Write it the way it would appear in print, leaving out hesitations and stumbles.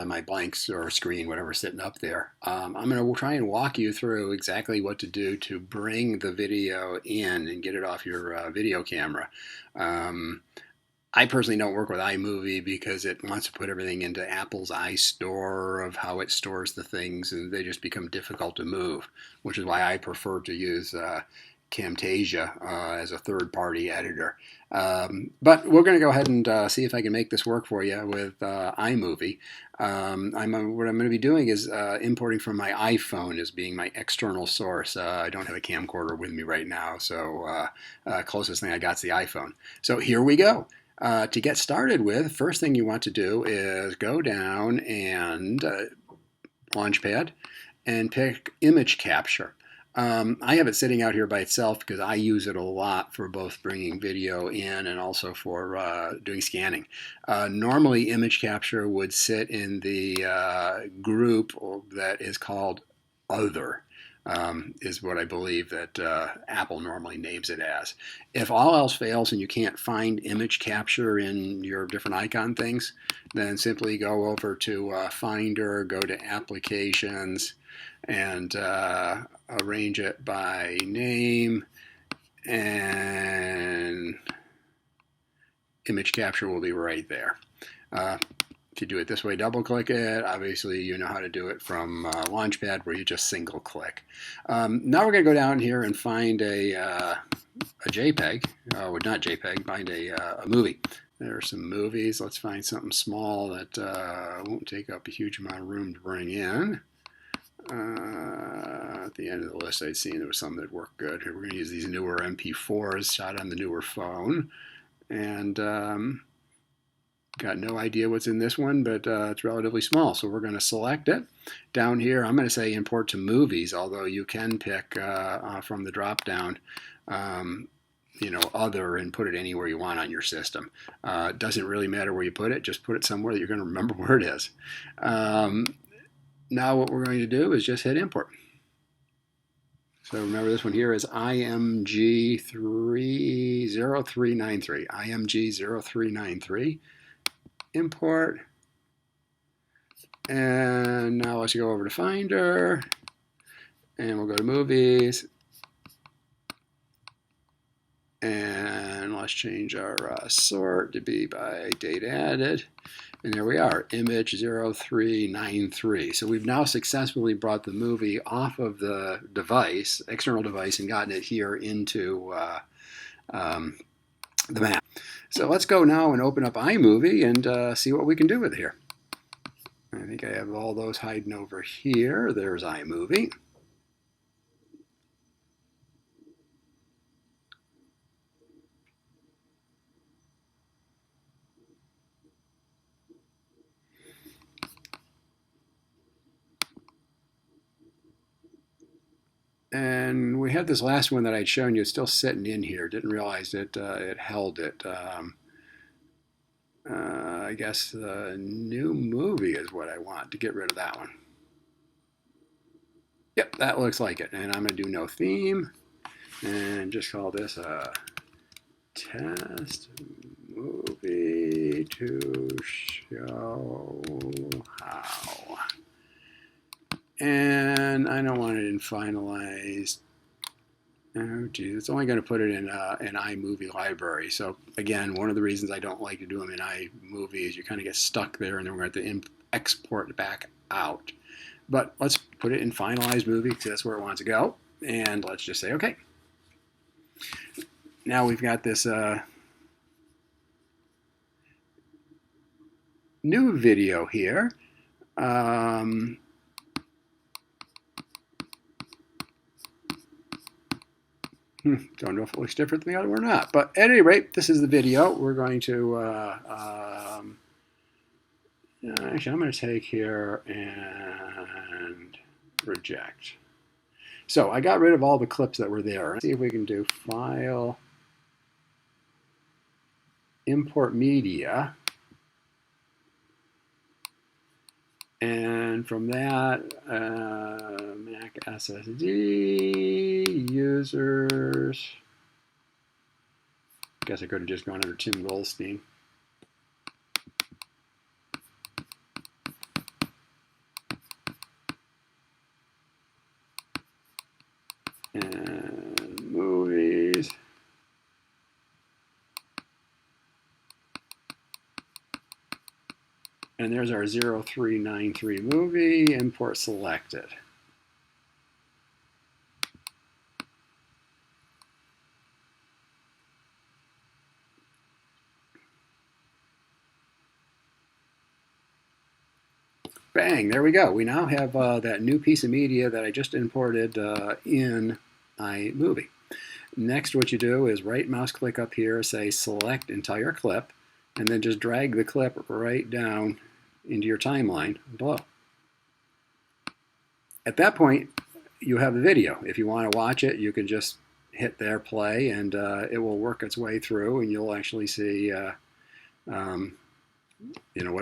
my blanks or screen, whatever's sitting up there. I'm going to try and walk you through exactly what to do to bring the video in and get it off your video camera. Um, I personally don't work with iMovie because it wants to put everything into Apple's iStore of how it stores the things, and they just become difficult to move, which is why I prefer to use Camtasia as a third-party editor. But we're going to go ahead and see if I can make this work for you with iMovie. What I'm going to be doing is importing from my iPhone as being my external source. I don't have a camcorder with me right now, so closest thing I got is the iPhone. So here we go. To get started with, first thing you want to do is go down and Launchpad and pick Image Capture. I have it sitting out here by itself because I use it a lot for both bringing video in and also for doing scanning. Normally, Image Capture would sit in the group that is called Other. Is what I believe that Apple normally names it as. If all else fails and you can't find image capture in your different icon things, then simply go over to Finder, go to Applications, and arrange it by name, and image capture will be right there. If you do it this way, double click it. Obviously, you know how to do it from Launchpad where you just single click. Now we're going to go down here and find a JPEG, or not JPEG, find a movie. There are some movies. Let's find something small that won't take up a huge amount of room to bring in. At the end of the list, I'd seen there was some that worked good. Here we're going to use these newer MP4s shot on the newer phone. And got no idea what's in this one, but it's relatively small, so we're going to select it. Down here, I'm going to say import to movies, although you can pick from the drop-down, other, and put it anywhere you want on your system. It doesn't really matter where you put it, just put it somewhere that you're going to remember where it is. Now what we're going to do is just hit import. So remember this one here is IMG0393, IMG0393. Import, and now let's go over to Finder, and we'll go to Movies, and let's change our sort to be by date added, and there we are, image 0393. So we've now successfully brought the movie off of the device, external device, and gotten it here into the map. So let's go now and open up iMovie and see what we can do with it here. I think I have all those hiding over here. There's iMovie. And we had this last one that I'd shown you still sitting in here. Didn't realize that it held it. I guess the new movie is what I want to get rid of that one. Yep, that looks like it. And I'm going to do no theme and just call this a test movie to show how. And I don't want it in finalized. Oh geez, it's only going to put it in an iMovie library. So again, one of the reasons I don't like to do them in iMovie is you kind of get stuck there, and then we're going to have to export it back out. But let's put it in finalized movie because that's where it wants to go. And let's just say okay. Now we've got this new video here. Don't know if it looks different than the other one or not. But at any rate, this is the video. We're going to, actually, I'm going to take here and reject. So I got rid of all the clips that were there. Let's see if we can do File, Import Media. And from that, Mac SSD, users. I guess I could have just gone under Tim Goldstein. and movies. And there's our 0393 movie, import selected. Bang, there we go. We now have that new piece of media that I just imported in iMovie. Next, what you do is right mouse click up here, say select entire clip, and then just drag the clip right down into your timeline below. At that point, you have the video. If you want to watch it, you can just hit there, play, and it will work its way through, and you'll actually see, you know, what